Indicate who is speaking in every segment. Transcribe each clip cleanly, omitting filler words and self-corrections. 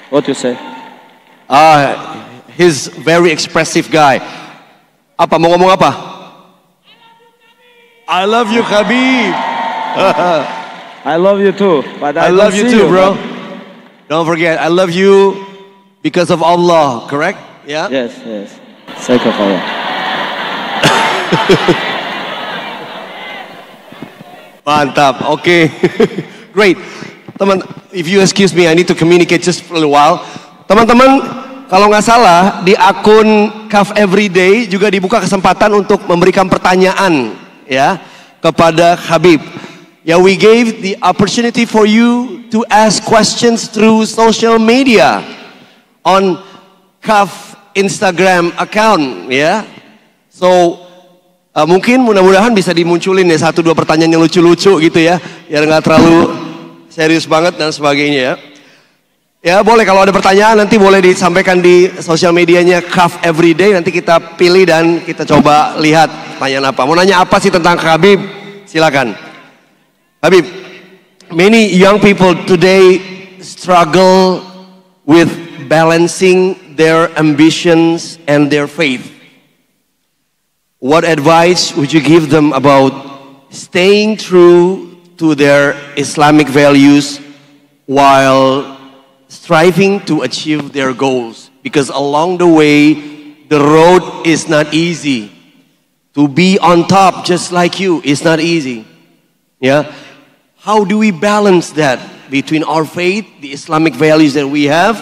Speaker 1: What you say?
Speaker 2: He's very expressive guy. Apa, mau ngomong apa? I love you, Khabib.
Speaker 1: I love you too, but
Speaker 2: I love you too, bro. Don't forget, I love you because of Allah, correct? Yeah?
Speaker 1: Yes, yes. Sake of Allah.
Speaker 2: Mantap, okay. Great. Teman, if you excuse me, I need to communicate just for a little while. Teman-teman, kalau nggak salah, di akun Kaf Everyday juga dibuka kesempatan untuk memberikan pertanyaan ya kepada Khabib. Ya, we gave the opportunity for you to ask questions through social media on Kaf Instagram account ya. So mungkin mudah-mudahan bisa dimunculin ya 1-2 pertanyaan yang lucu-lucu gitu ya, biar nggak terlalu serius banget dan sebagainya ya. Ya boleh, kalau ada pertanyaan nanti boleh disampaikan di sosial medianya Kaf Everyday, nanti kita pilih dan kita coba lihat pertanyaan apa. Mau nanya apa sih tentang Khabib? Silakan. Khabib, many young people today struggle with balancing their ambitions and their faith. What advice would you give them about staying true to their Islamic values while striving to achieve their goals? Because along the way, the road is not easy. To be on top just like you is not easy. Yeah? How do we balance that between our faith, the Islamic values that we have,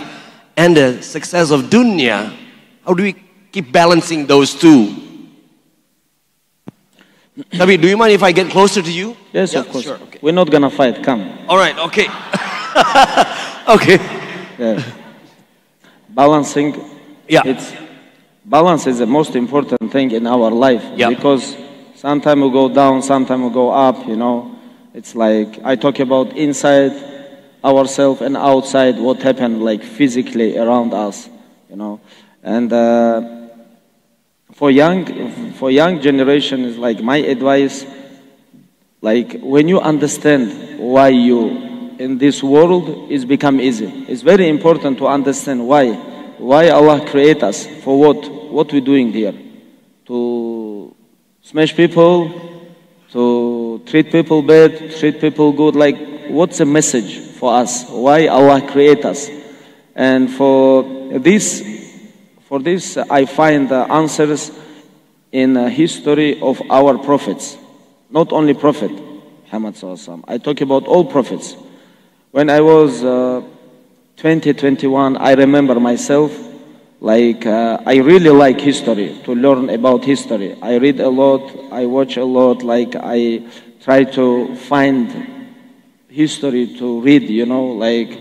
Speaker 2: and the success of dunia? How do we keep balancing those two? Khabib, do you mind if I get closer to you?
Speaker 1: Yes, yeah, of course. Sure, okay. We're not gonna fight, come.
Speaker 2: All right, okay. Okay.
Speaker 1: Yeah. Balancing,
Speaker 2: yeah.
Speaker 1: Balance is the most important thing in our life.
Speaker 2: Yeah.
Speaker 1: Because sometimes we go down, sometimes we go up, you know. It's like, I talk about inside ourselves and outside what happened like physically around us, you know. And for young generation is like my advice, like when you understand why you in this world, it's become easy. It's very important to understand why Allah create us, for what we're doing here, to smash people, to treat people bad, treat people good. Like, what's the message for us? Why Allah create us? And for this, I find the answers in the history of our prophets. Not only Prophet Muhammad Sallallahu. I talk about all prophets. When I was 21, I remember myself, like I really like history, to learn about history. I read a lot, I watch a lot, like I try to find history to read, you know, like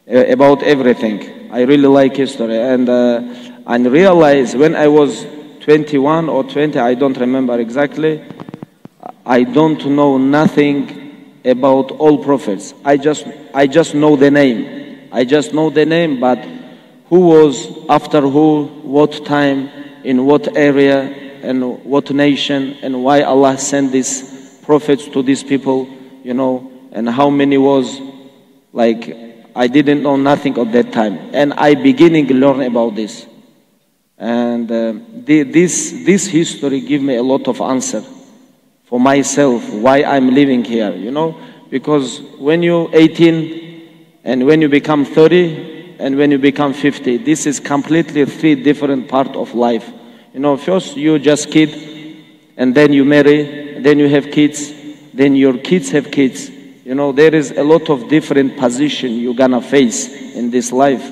Speaker 1: about everything. I really like history. And realize when I was 21 or 20, I don't remember exactly, I don't know nothing about all prophets. I just know the name. I just know the name, but who was after who, what time, in what area, and what nation, and why Allah sent these prophets to these people, you know, and how many was, like, I didn't know nothing at that time. And I beginning to learn about this. And this history give me a lot of answer for myself, why I'm living here, you know. Because when you're 18, and when you become 30, and when you become 50, this is completely 3 different parts of life. You know, first you just kid, and then you marry, then you have kids, then your kids have kids. You know, there is a lot of different position you're gonna face in this life.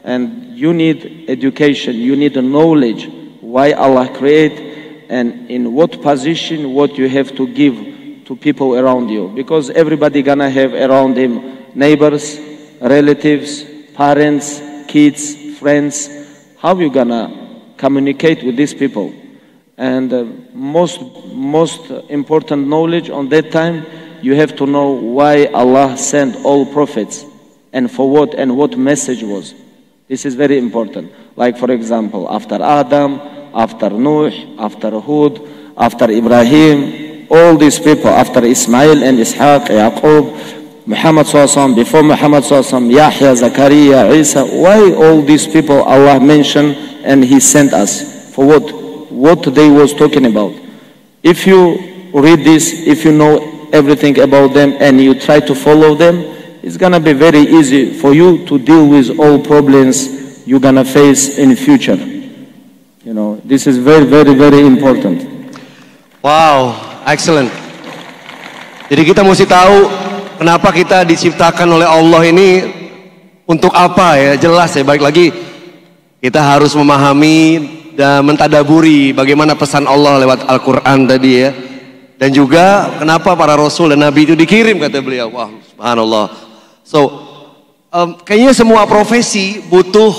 Speaker 1: And you need education, you need knowledge, why Allah create, and in what position, what you have to give to people around you. Because everybody gonna have around him neighbors, relatives, parents, kids, friends. How you gonna communicate with these people? And most important knowledge on that time, you have to know why Allah sent all prophets, and for what, and what message was. This is very important. Like, for example, after Adam, after Nuh, after Hud, after Ibrahim, all these people, after Ismail and Ishaq, Yaqub, Muhammad SAW, before Muhammad SAW, Yahya, Zakaria, Isa. Why all these people Allah mentioned and He sent us? For what? What they was talking about. If you read this, if you know everything about them and you try to follow them, it's gonna be very easy for you to deal with all problems you're gonna face in the future. You know, this is very, very, very important.
Speaker 2: Wow, excellent. Jadi kita mesti tahu kenapa kita diciptakan oleh Allah ini untuk apa ya, jelas ya. Balik lagi, kita harus memahami dan mentadaburi bagaimana pesan Allah lewat Al-Quran tadi ya. Dan juga kenapa para Rasul dan Nabi itu dikirim, kata beliau. Wah, subhanallah. So, kayaknya semua profesi butuh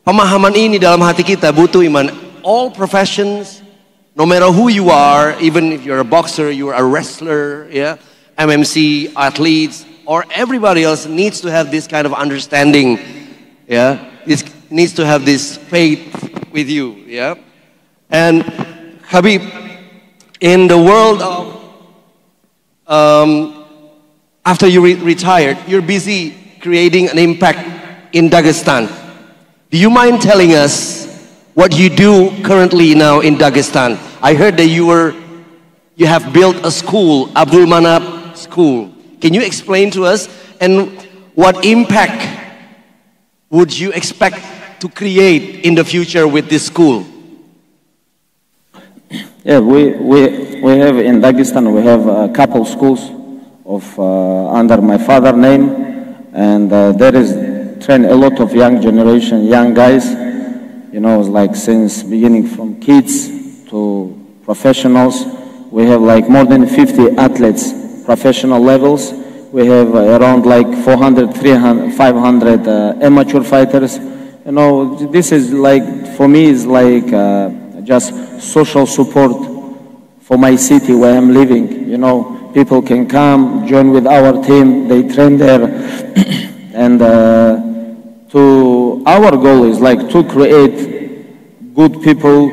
Speaker 2: pemahaman ini dalam hati kita, butuh iman. All professions, no matter who you are, even if you're a boxer, you're a wrestler, yeah, MMC, athletes, or everybody else needs to have this kind of understanding, yeah. This needs to have this faith with you, yeah. And Khabib, in the world of after you retired, you're busy creating an impact in Dagestan. Do you mind telling us what you do currently now in Dagestan? I heard that you have built a school, Abdulmanap School. Can you explain to us, and what impact would you expect to create in the future with this school?
Speaker 1: Yeah, we have in Dagestan, we have a couple schools of under my father's name, and there is train a lot of young generation, young guys, you know, like since beginning from kids to professionals. We have like more than 50 athletes, professional levels. We have around like 400, 300, 500 amateur fighters. You know, this is like, for me, is like just social support for my city where I'm living. You know, people can come, join with our team, they train there. And our goal is like to create good people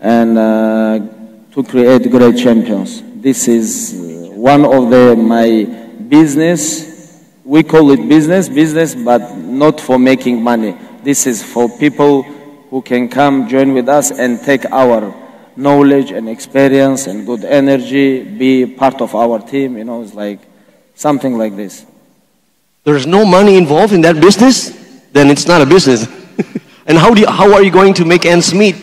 Speaker 1: and to create great champions. This is one of my business. We call it business, but not for making money. This is for people who can come, join with us, and take our knowledge and experience and good energy, be part of our team. You know, it's like something like this.
Speaker 2: There's no money involved in that business? Then it's not a business. And how are you going to make ends meet?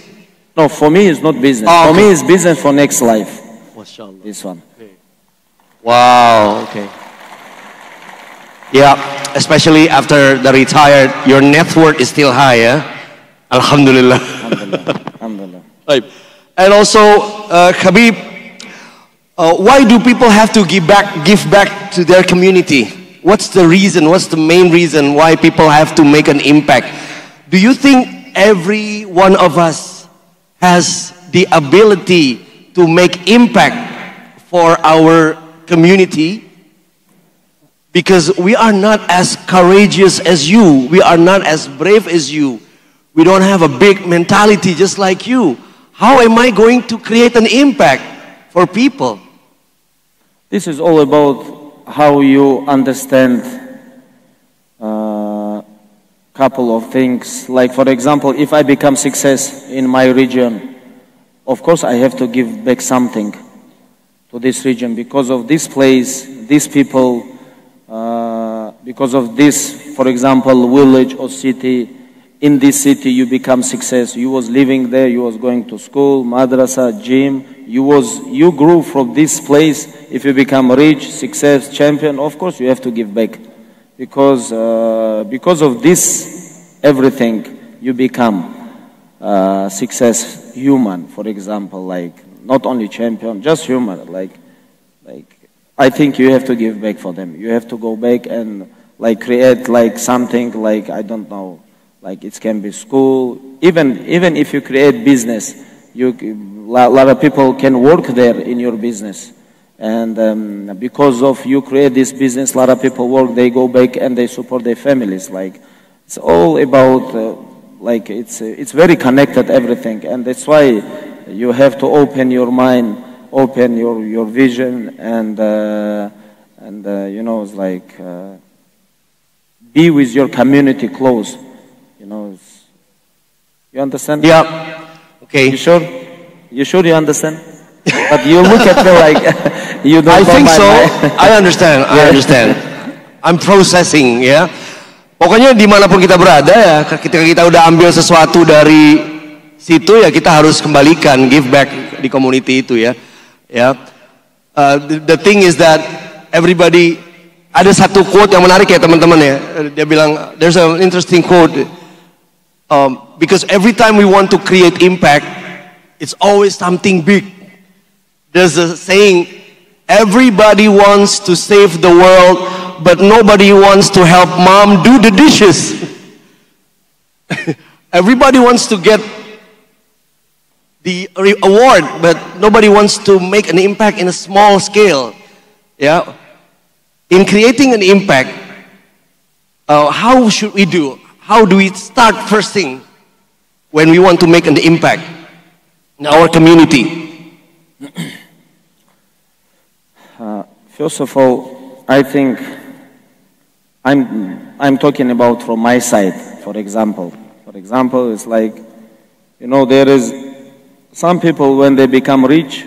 Speaker 1: No, for me it's not business.
Speaker 2: Oh,
Speaker 1: for
Speaker 2: okay.
Speaker 1: me it's business for next life.
Speaker 2: Mashallah.
Speaker 1: This one.
Speaker 2: Okay. Wow, okay. Yeah, especially after the retired, your net worth is still high, yeah? Alhamdulillah.
Speaker 1: Alhamdulillah.
Speaker 2: Right. And also, Khabib, why do people have to give back to their community? What's the reason? What's the main reason why people have to make an impact? Do you think every one of us has the ability to make impact for our community? Because we are not as courageous as you. We are not as brave as you. We don't have a big mentality just like you. How am I going to create an impact for people?
Speaker 1: This is all about how you understand couple of things. Like, for example, if I become success in my region, of course I have to give back something to this region because of this place, these people, because of this, for example, village or city. In this city you become success. You was living there, you was going to school, madrasa, gym. You grew from this place. If you become rich, success, champion, of course you have to give back. Because of this, everything, you become success human, for example, like not only champion, just human. Like I think you have to give back for them. You have to go back and like create like something like, I don't know, like it can be school. Even if you create business, a lot of people can work there in your business. And because of you create this business, a lot of people work, they go back and they support their families. Like it's all about, like it's very connected, everything. And that's why you have to open your mind, open your vision, and and it's like be with your community close. You understand?
Speaker 2: Yeah. Okay.
Speaker 1: You sure? You sure you understand? But you look at me like you don't.
Speaker 2: I think so. I understand. I understand. I'm processing, ya. Pokoknya dimanapun kita berada ya, ketika kita udah ambil sesuatu dari situ ya kita harus kembalikan, give back di community itu ya. Ya. The thing is that everybody, ada satu quote yang menarik ya teman-teman ya. Dia bilang there's an interesting quote. Because every time we want to create impact, it's always something big. There's a saying, everybody wants to save the world, but nobody wants to help mom do the dishes. Everybody wants to get the award, but nobody wants to make an impact in a small scale. Yeah. In creating an impact, how should we do? How do we start first thing when we want to make an impact in our community?
Speaker 1: First of all, I think I'm talking about from my side. For example, it's like, there is some people when they become rich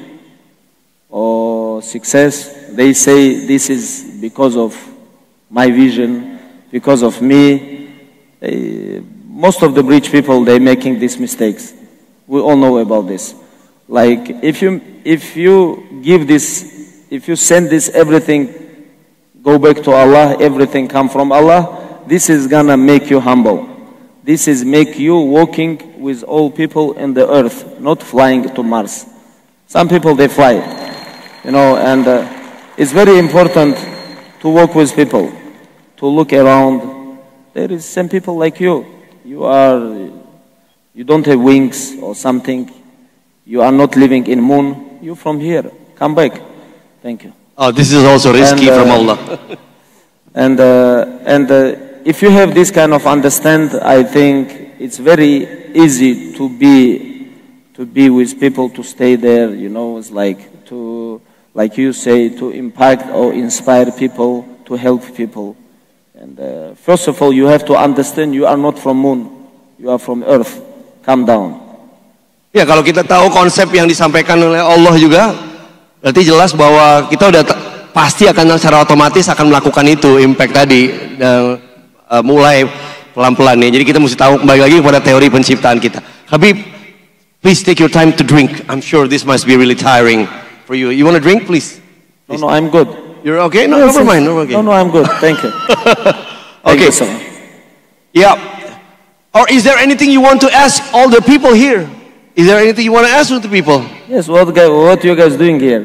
Speaker 1: or success, they say this is because of my vision, because of me. Most of the rich people, they're making these mistakes. We all know about this. Like if you give this, if you send this everything, go back to Allah, everything come from Allah, this is gonna make you humble. This is make you walking with all people in the earth, not flying to Mars. Some people, they fly, and it's very important to walk with people, to look around. There is some people like you. You don't have wings or something. You are not living in moon. You from here. Come back. Thank you.
Speaker 2: Oh, this is also risky from Allah.
Speaker 1: and if you have this kind of understand, I think it's very easy to be with people, to stay there. It's like like you say, to impact or inspire people, to help people. And first of all, you have to understand you are not from moon, you are from earth. Calm down.
Speaker 2: Ya, kalau kita tahu konsep yang disampaikan oleh Allah juga, berarti jelas bahwa kita udah pasti akan secara otomatis akan melakukan itu, impact tadi, dan mulai pelan-pelan ya. Jadi kita mesti tahu kembali lagi kepada teori penciptaan kita. Habib, please take your time to drink. I'm sure this must be really tiring for you. You want to drink, please?
Speaker 1: No, I'm good.
Speaker 2: You're okay? No, never mind. No, okay.
Speaker 1: No, I'm good. Thank you.
Speaker 2: Okay.
Speaker 1: Thank you,
Speaker 2: yeah. Or is there anything you want to ask all the people here? Is there anything you want to ask to the people?
Speaker 1: Yes. What you guys doing here?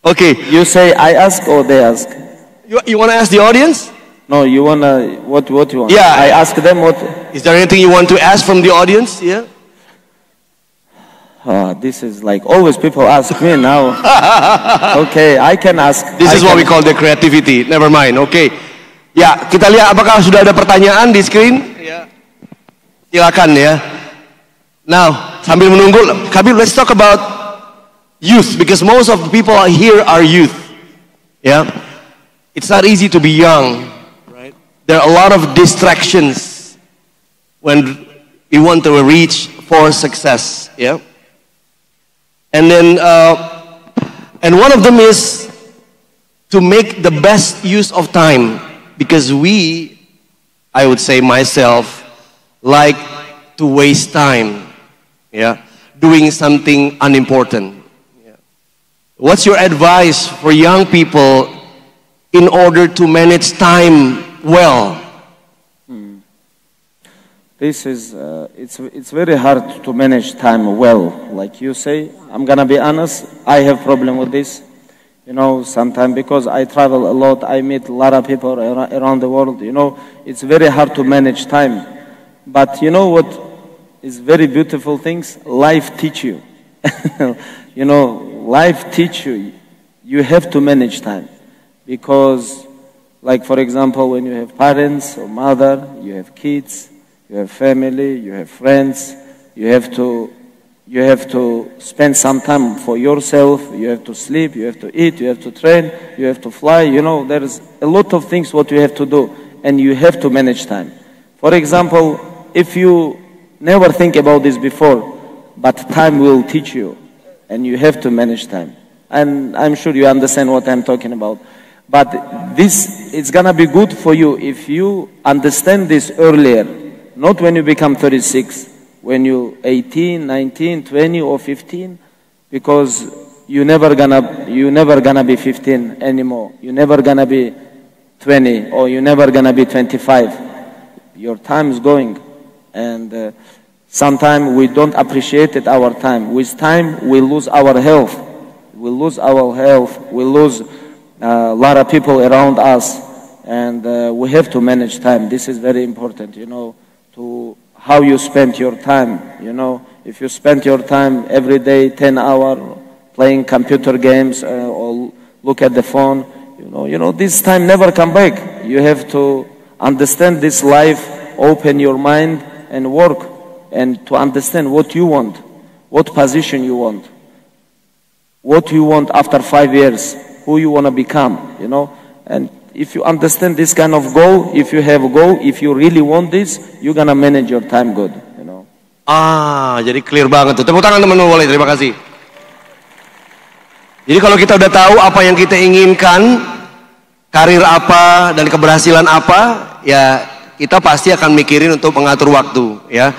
Speaker 2: Okay.
Speaker 1: You say I ask or they ask?
Speaker 2: You want to ask the audience?
Speaker 1: No, you wanna what you want?
Speaker 2: Yeah.
Speaker 1: I ask them what.
Speaker 2: Is there anything you want to ask from the audience? Yeah.
Speaker 1: This is like always people ask me now. Okay, I can ask.
Speaker 2: This is what we call the creativity. Never mind. Okay. Ya, kita lihat apakah sudah ada pertanyaan di screen. Ya. Silakan ya. Now, sambil menunggu, Khabib, let's talk about youth because most of the people here are youth. Yeah. It's not easy to be young. Right. There are a lot of distractions when we want to reach for success. Yeah. And then, and one of them is to make the best use of time, because I would say myself, like to waste time, yeah, doing something unimportant. Yeah. What's your advice for young people in order to manage time well?
Speaker 1: This is, it's very hard to manage time well. Like you say, I'm gonna be honest, I have problem with this. Sometimes because I travel a lot, I meet a lot of people around the world. It's very hard to manage time. But you know what is very beautiful things? Life teach you. Life teach you. You have to manage time. Because, like for example, when you have parents or mother, you have kids, you have family, you have friends, you have to You have to spend some time for yourself. You have to sleep, you have to eat, you have to train, you have to fly. You know, there's a lot of things what you have to do, and you have to manage time. For example, if you never think about this before, but time will teach you, and you have to manage time. And I'm sure you understand what I'm talking about. But this, it's gonna be good for you if you understand this earlier, not when you become 36, when you're 18, 19, 20, or 15, because you're never gonna be 15 anymore. You're never gonna be 20, or you're never gonna be 25. Your time is going, and sometimes we don't appreciate it, our time. With time, we lose our health. We lose our health. We lose a lot of people around us, and we have to manage time. This is very important, you know, to how you spend your time. You know, if you spend your time every day 10 hours playing computer games or look at the phone, you know, this time never come back. You have to understand this life, open your mind and work, and to understand what you want, what position you want, what you want after 5 years, who you want to become, you know. And if you understand this kind of goal, if you have a goal, if you really want this, you're gonna manage your time good, you know.
Speaker 2: Jadi clear banget tuh. Tepuk tangan teman-teman boleh, terima kasih. Jadi kalau kita udah tahu apa yang kita inginkan, karir apa dan keberhasilan apa, ya kita pasti akan mikirin untuk mengatur waktu, ya.